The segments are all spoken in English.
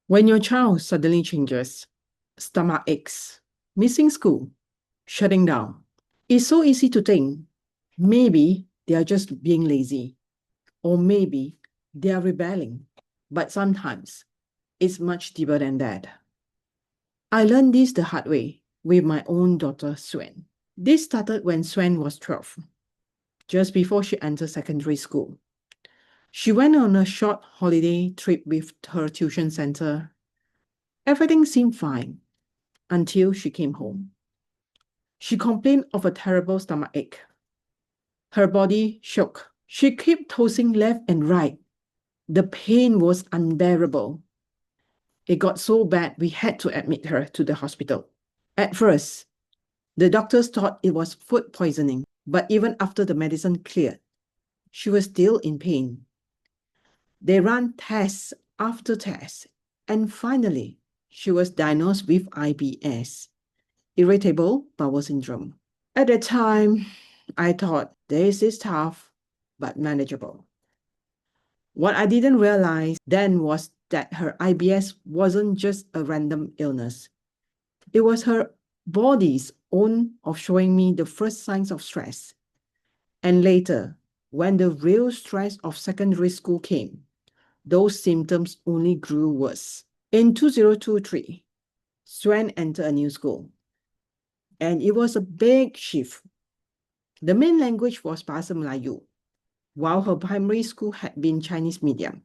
When your child suddenly changes, stomach aches, missing school, shutting down, it's so easy to think maybe they are just being lazy or maybe they are rebelling. But sometimes it's much deeper than that. I learned this the hard way with my own daughter, Suen. This started when Suen was 12, just before she entered secondary school. She went on a short holiday trip with her tuition center. Everything seemed fine until she came home. She complained of a terrible stomach ache. Her body shook. She kept tossing left and right. The pain was unbearable. It got so bad we had to admit her to the hospital. At first, the doctors thought it was food poisoning, but even after the medicine cleared, she was still in pain. They ran tests after tests, and finally, she was diagnosed with IBS, irritable bowel syndrome. At the time, I thought this is tough, but manageable. What I didn't realize then was that her IBS wasn't just a random illness. It was her body's own of showing me the first signs of stress. And later, when the real stress of secondary school came, those symptoms only grew worse. In 2023, Suen entered a new school, and it was a big shift. The main language was Bahasa Melayu, while her primary school had been Chinese medium.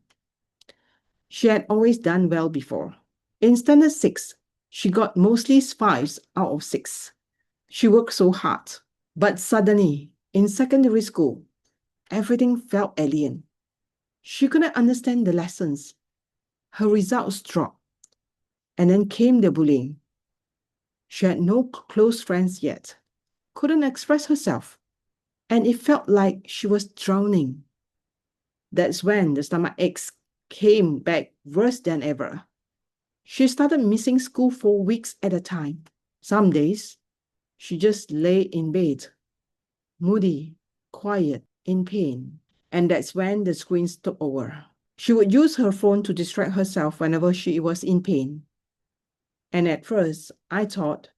She had always done well before. In standard 6, she got mostly 5s out of 6. She worked so hard. But suddenly, in secondary school, everything felt alien. She couldn't understand the lessons. Her results dropped. And then came the bullying. She had no close friends yet, couldn't express herself, and it felt like she was drowning. That's when the stomach aches came back worse than ever. She started missing school for weeks at a time. Some days, she just lay in bed, moody, quiet, in pain. And that's when the screens took over. She would use her phone to distract herself whenever she was in pain. And at first, I thought,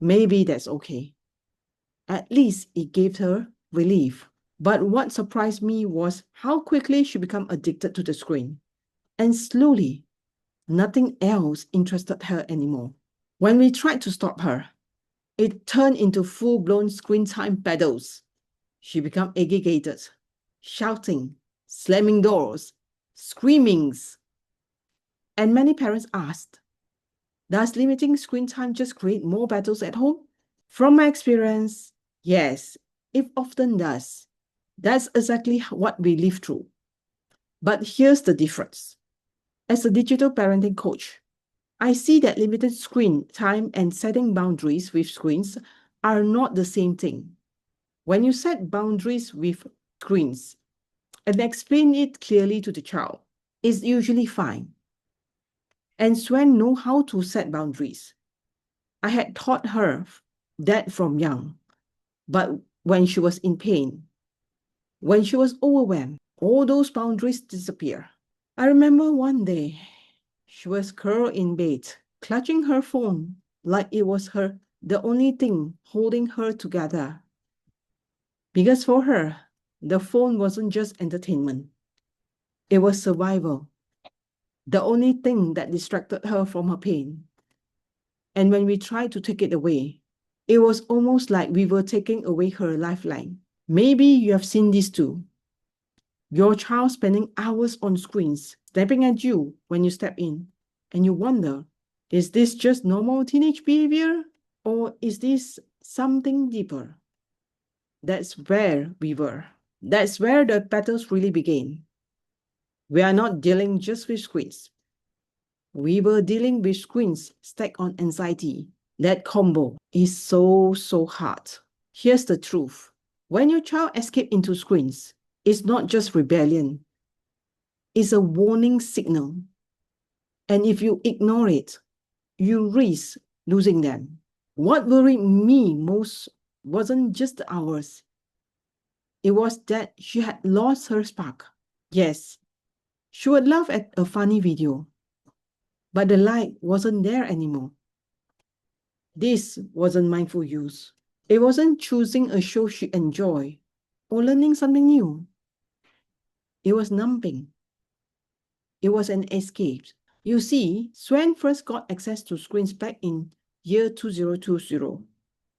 maybe that's okay. At least it gave her relief. But what surprised me was how quickly she became addicted to the screen. And slowly, nothing else interested her anymore. When we tried to stop her, it turned into full-blown screen time battles. She became agitated, shouting, slamming doors, screamings. And many parents asked, does limiting screen time just create more battles at home? From my experience, yes, it often does. That's exactly what we live through. But here's the difference. As a digital parenting coach, I see that limited screen time and setting boundaries with screens are not the same thing. When you set boundaries with screens and explain it clearly to the child, it's usually fine. And Suen knows how to set boundaries. I had taught her that from young. But when she was in pain, when she was overwhelmed, all those boundaries disappear. I remember one day, she was curled in bed, clutching her phone like it was the only thing holding her together. Because for her, the phone wasn't just entertainment. It was survival. The only thing that distracted her from her pain. And when we tried to take it away, it was almost like we were taking away her lifeline. Maybe you have seen this too. Your child spending hours on screens, snapping at you when you step in, and you wonder, is this just normal teenage behavior? Or is this something deeper? That's where we were. That's where the battles really began. We are not dealing just with screens. We were dealing with screens stacked on anxiety. That combo is so hard. Here's the truth. When your child escapes into screens, it's not just rebellion. It's a warning signal. And if you ignore it, you risk losing them. What worried me most wasn't just the hours. It was that she had lost her spark. Yes, she would laugh at a funny video, but the light wasn't there anymore. This wasn't mindful use. It wasn't choosing a show she enjoyed or learning something new. It was numbing. It was an escape. You see, Suen first got access to screens back in year 2020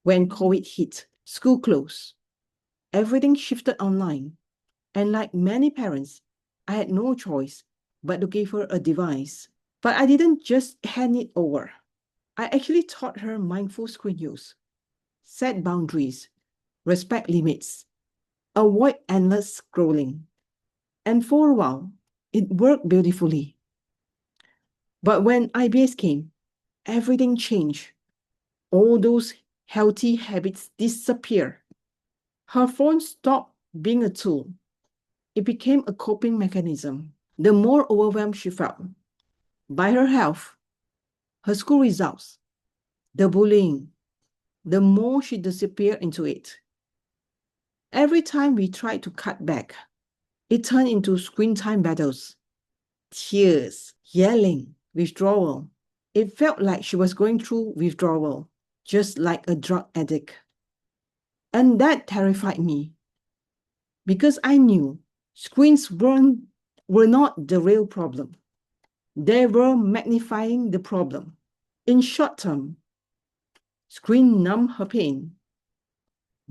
when COVID hit, school closed. Everything shifted online. And like many parents, I had no choice but to give her a device. But I didn't just hand it over. I actually taught her mindful screen use, set boundaries, respect limits, avoid endless scrolling. And for a while, it worked beautifully. But when IBS came, everything changed. All those healthy habits disappeared. Her phone stopped being a tool. It became a coping mechanism. The more overwhelmed she felt by her health, her school results, the bullying, the more she disappeared into it. Every time we tried to cut back, it turned into screen time battles, tears, yelling, withdrawal. It felt like she was going through withdrawal, just like a drug addict. And that terrified me because I knew screens were not the real problem. They were magnifying the problem. In short term, screen numb her pain,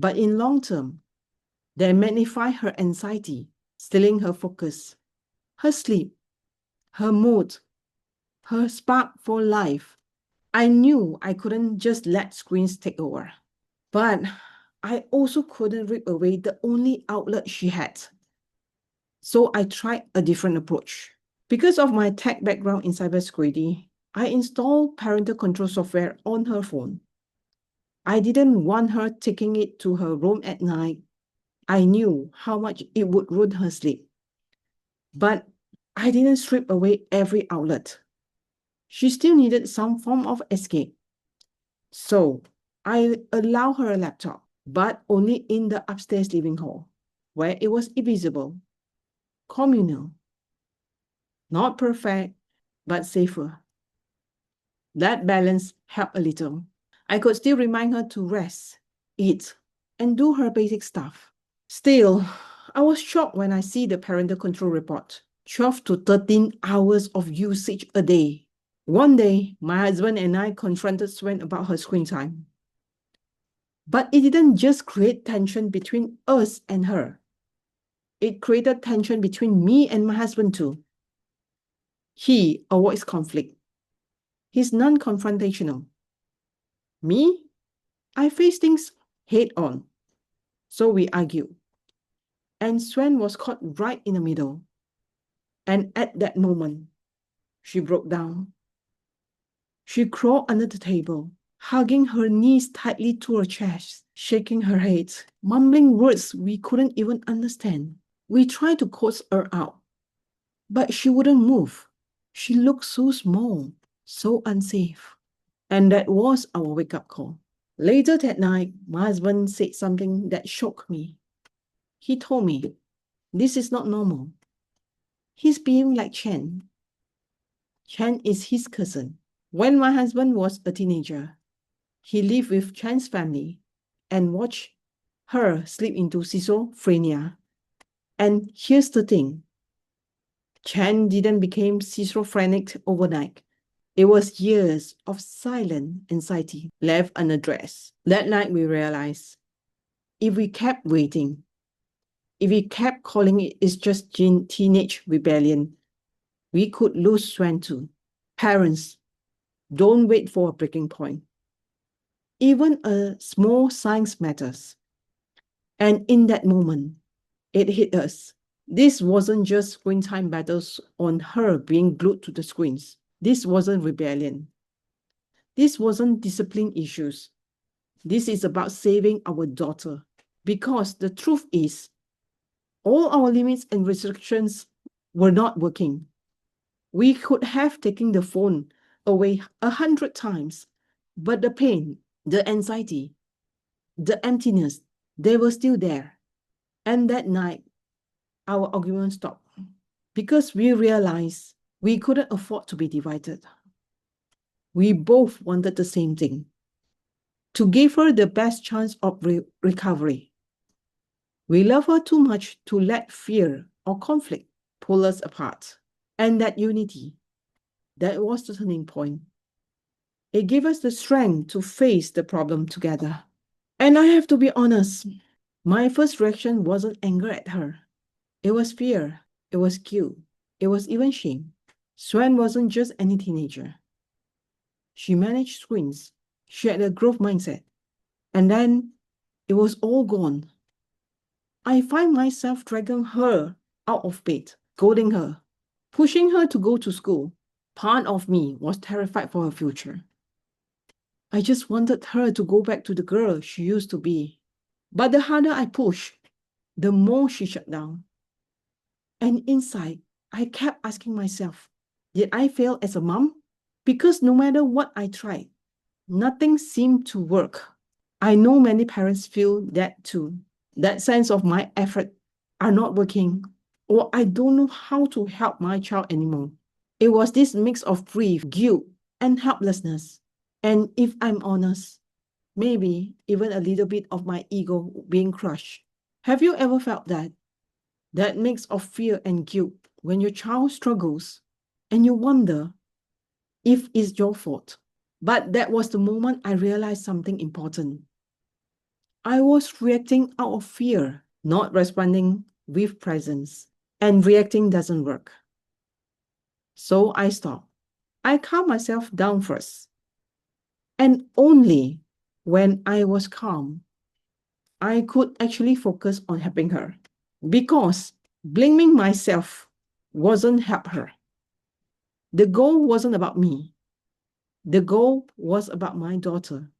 but in long term, they magnify her anxiety, stealing her focus, her sleep, her mood, her spark for life. I knew I couldn't just let screens take over, but I also couldn't rip away the only outlet she had. So I tried a different approach. Because of my tech background in cybersecurity, I installed parental control software on her phone. I didn't want her taking it to her room at night. I knew how much it would ruin her sleep. But I didn't strip away every outlet. She still needed some form of escape. So I allowed her a laptop, but only in the upstairs living hall, where it was invisible, communal, not perfect, but safer. That balance helped a little. I could still remind her to rest, eat, and do her basic stuff. Still, I was shocked when I see the parental control report. 12 to 13 hours of usage a day. One day, my husband and I confronted Suen about her screen time. But it didn't just create tension between us and her. It created tension between me and my husband too. He avoids conflict. He's non-confrontational. Me, I face things head on. So we argue. And Suen was caught right in the middle. And at that moment, she broke down. She crawled under the table, hugging her knees tightly to her chest, shaking her head, mumbling words we couldn't even understand. We tried to coax her out, but she wouldn't move. She looked so small, so unsafe. And that was our wake-up call. Later that night, my husband said something that shocked me. He told me, this is not normal. He's being like Chen. Chen is his cousin. When my husband was a teenager, he lived with Chen's family and watched her slip into schizophrenia. And here's the thing. Chen didn't become schizophrenic overnight. It was years of silent anxiety left unaddressed. That night we realized, if we kept waiting, if we kept calling it's just teenage rebellion, we could lose Suen too. Parents, don't wait for a breaking point. Even a small sign matters. And in that moment, it hit us. This wasn't just screen time battles on her being glued to the screens. This wasn't rebellion. This wasn't discipline issues. This is about saving our daughter. Because the truth is, all our limits and restrictions were not working. We could have taken the phone away 100 times, but the pain, the anxiety, the emptiness, they were still there. And that night, our argument stopped because we realized we couldn't afford to be divided. We both wanted the same thing, to give her the best chance of recovery. We love her too much to let fear or conflict pull us apart. And that unity, that was the turning point. It gave us the strength to face the problem together. And I have to be honest, my first reaction wasn't anger at her. It was fear. It was guilt. It was even shame. Suen wasn't just any teenager. She managed screens. She had a growth mindset. And then it was all gone. I find myself dragging her out of bed, scolding her, pushing her to go to school. Part of me was terrified for her future. I just wanted her to go back to the girl she used to be. But the harder I pushed, the more she shut down. And inside, I kept asking myself, did I fail as a mom? Because no matter what I tried, nothing seemed to work. I know many parents feel that too. That sense of my effort are not working, or I don't know how to help my child anymore. It was this mix of grief, guilt, and helplessness. And if I'm honest, maybe even a little bit of my ego being crushed. Have you ever felt that? That mix of fear and guilt when your child struggles and you wonder if it's your fault. But that was the moment I realized something important. I was reacting out of fear, not responding with presence. And reacting doesn't work. So I stopped. I calmed myself down first. And only when I was calm, I could actually focus on helping her. Because blaming myself wasn't help her. The goal wasn't about me. The goal was about my daughter.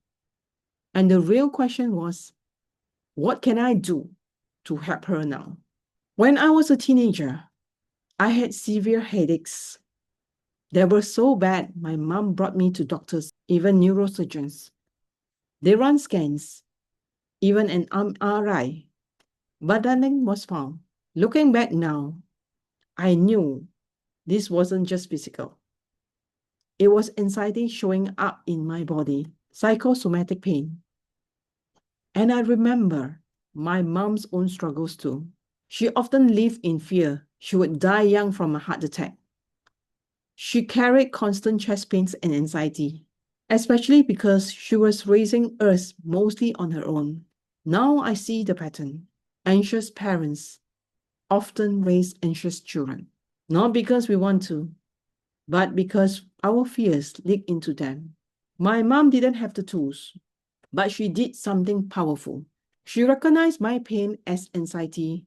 And the real question was, what can I do to help her now? When I was a teenager, I had severe headaches. They were so bad, my mom brought me to doctors, even neurosurgeons. They ran scans, even an MRI, but nothing was found. Looking back now, I knew this wasn't just physical. It was anxiety showing up in my body, psychosomatic pain. And I remember my mom's own struggles too. She often lived in fear she would die young from a heart attack. She carried constant chest pains and anxiety, especially because she was raising us mostly on her own. Now I see the pattern. Anxious parents often raise anxious children, not because we want to, but because our fears leak into them. My mom didn't have the tools, but she did something powerful. She recognized my pain as anxiety,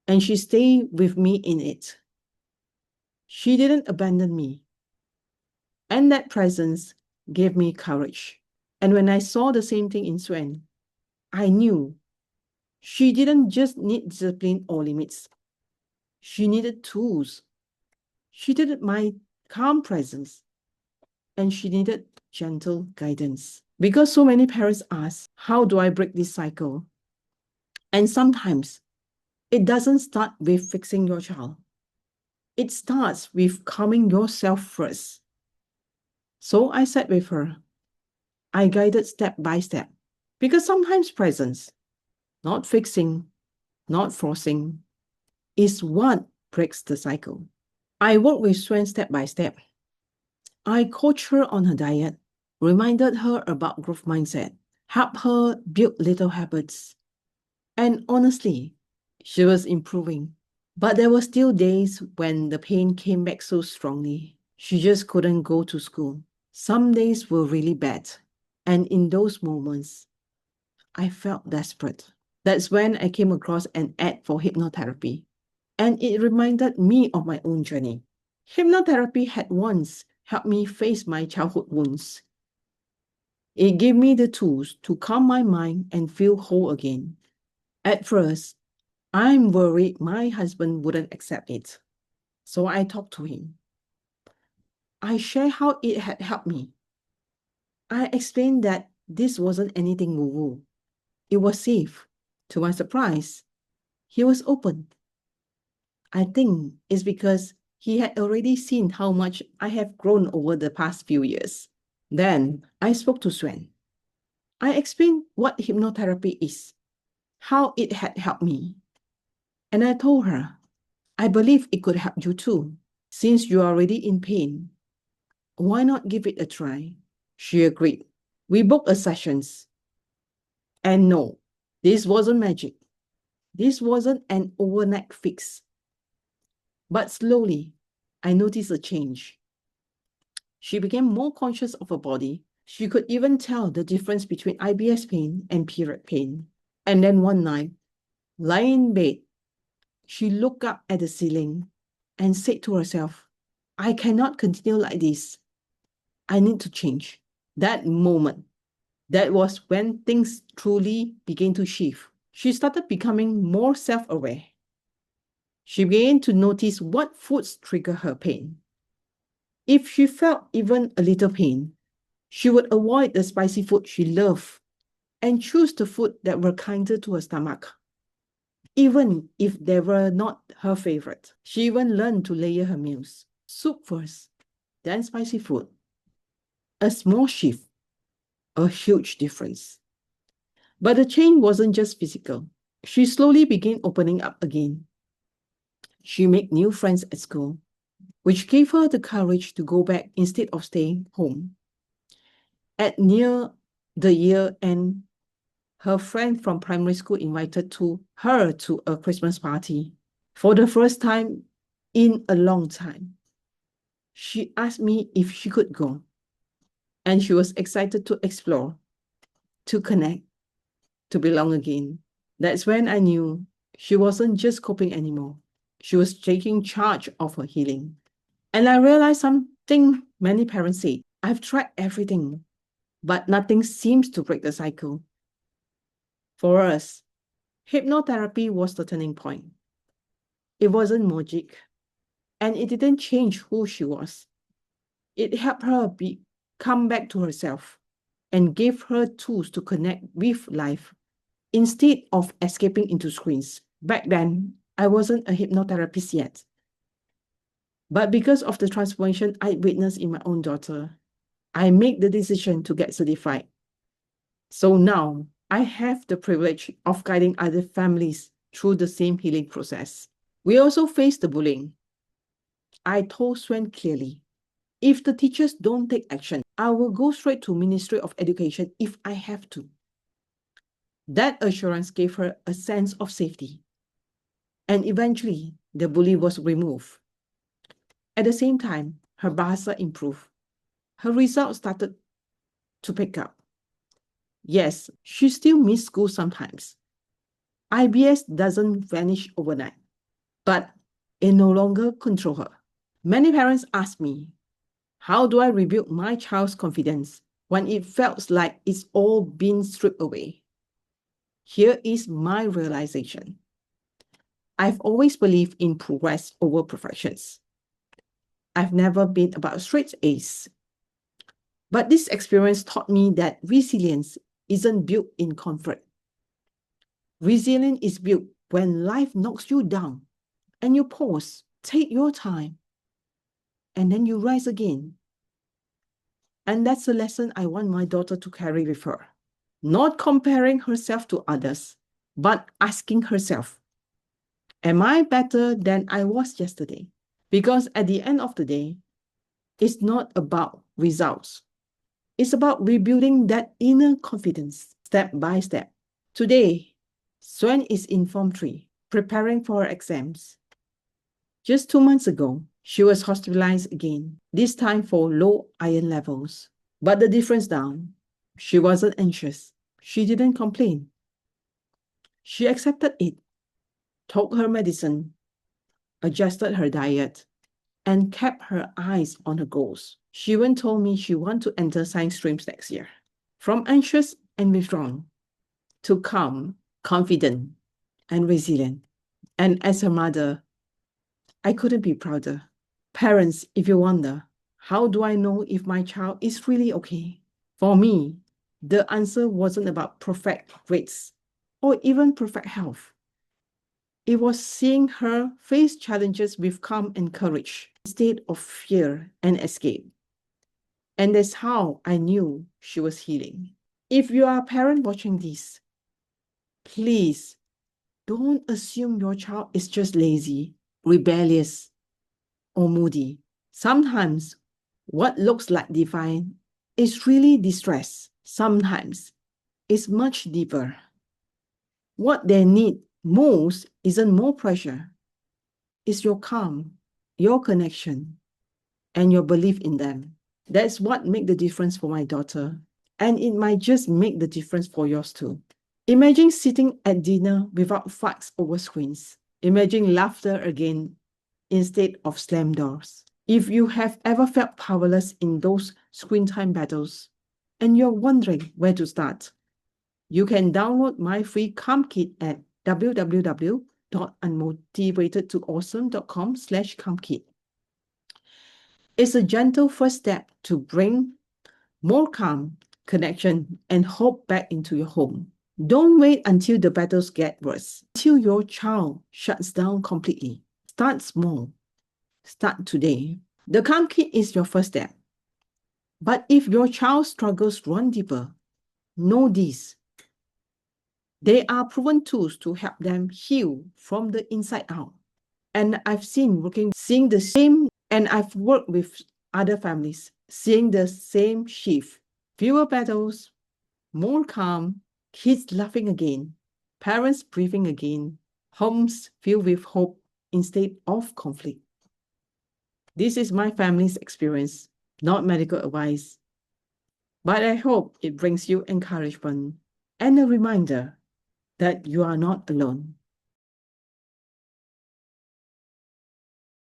and she stayed with me in it. She didn't abandon me. And that presence gave me courage. And when I saw the same thing in Suen, I knew she didn't just need discipline or limits. She needed tools. She needed my calm presence. And she needed gentle guidance. Because so many parents ask, how do I break this cycle? And sometimes it doesn't start with fixing your child. It starts with calming yourself first. So I sat with her. I guided step by step. Because sometimes presence, not fixing, not forcing, is what breaks the cycle. I worked with Suen step by step. I coached her on her diet, reminded her about growth mindset, helped her build little habits. And honestly, she was improving. But there were still days when the pain came back so strongly. She just couldn't go to school. Some days were really bad. And in those moments, I felt desperate. That's when I came across an ad for hypnotherapy. And it reminded me of my own journey. Hypnotherapy had once helped me face my childhood wounds. It gave me the tools to calm my mind and feel whole again. At first, I'm worried my husband wouldn't accept it. So I talked to him. I shared how it had helped me. I explained that this wasn't anything woo-woo. It was safe. To my surprise, he was open. I think it's because he had already seen how much I have grown over the past few years. Then I spoke to Suen. I explained what hypnotherapy is, how it had helped me. And I told her, I believe it could help you too. Since you are already in pain, why not give it a try? She agreed. We booked a sessions. And no, this wasn't magic. This wasn't an overnight fix. But slowly, I noticed a change. She became more conscious of her body. She could even tell the difference between IBS pain and period pain. And then one night, lying in bed, she looked up at the ceiling and said to herself, I cannot continue like this. I need to change. That moment, that was when things truly began to shift. She started becoming more self-aware. She began to notice what foods trigger her pain. If she felt even a little pain, she would avoid the spicy food she loved and choose the food that were kinder to her stomach, even if they were not her favorite. She even learned to layer her meals. Soup first, then spicy food. A small shift, a huge difference. But the change wasn't just physical. She slowly began opening up again. She made new friends at school, which gave her the courage to go back instead of staying home. At near the year end, her friend from primary school invited her to a Christmas party. For the first time in a long time, she asked me if she could go, and she was excited to explore, to connect, to belong again. That's when I knew she wasn't just coping anymore. She was taking charge of her healing. And I realized something many parents say. I've tried everything, but nothing seems to break the cycle. For us, hypnotherapy was the turning point. It wasn't magic, and it didn't change who she was. It helped her come back to herself and gave her tools to connect with life instead of escaping into screens. Back then, I wasn't a hypnotherapist yet. But because of the transformation I witnessed in my own daughter, I made the decision to get certified. So now I have the privilege of guiding other families through the same healing process. We also face the bullying. I told Suen clearly, if the teachers don't take action, I will go straight to Ministry of Education if I have to. That assurance gave her a sense of safety. And eventually, the bully was removed. At the same time, her Bahasa improved. Her results started to pick up. Yes, she still missed school sometimes. IBS doesn't vanish overnight, but it no longer controls her. Many parents ask me, how do I rebuild my child's confidence when it felt like it's all been stripped away? Here is my realization. I've always believed in progress over perfections. I've never been about straight A's. But this experience taught me that resilience isn't built in comfort. Resilience is built when life knocks you down and you pause, take your time, and then you rise again. And that's the lesson I want my daughter to carry with her. Not comparing herself to others, but asking herself, am I better than I was yesterday? Because at the end of the day, it's not about results. It's about rebuilding that inner confidence step by step. Today, Suen is in Form 3, preparing for her exams. Just 2 months ago, she was hospitalized again, this time for low iron levels. But the difference now, she wasn't anxious. She didn't complain. She accepted it, took her medicine, adjusted her diet, and kept her eyes on her goals. She even told me she wants to enter science streams next year. From anxious and withdrawn to calm, confident, and resilient. And as her mother, I couldn't be prouder. Parents, if you wonder, how do I know if my child is really okay? For me, the answer wasn't about perfect grades or even perfect health. It was seeing her face challenges with calm and courage instead of fear and escape. And that's how I knew she was healing. If you are a parent watching this, please don't assume your child is just lazy, rebellious, or moody. Sometimes what looks like defiant is really distress. Sometimes it's much deeper. What they need most isn't more pressure. It's your calm, your connection, and your belief in them. That's what makes the difference for my daughter. And it might just make the difference for yours too. Imagine sitting at dinner without fights over screens. Imagine laughter again instead of slammed doors. If you have ever felt powerless in those screen time battles and you're wondering where to start, you can download my free Calm Kit at www.unmotivatedtoawesome.com/calmkit. It's a gentle first step to bring more calm, connection, and hope back into your home. Don't wait until the battles get worse, until your child shuts down completely. Start small. Start today. The Calm Kit is your first step. But if your child struggles run deeper, know this. They are proven tools to help them heal from the inside out. And I've seeing the same, and I've worked with other families, seeing the same shift. Fewer battles, more calm, kids laughing again, parents breathing again, homes filled with hope instead of conflict. This is my family's experience, not medical advice. But I hope it brings you encouragement and a reminder that you are not alone.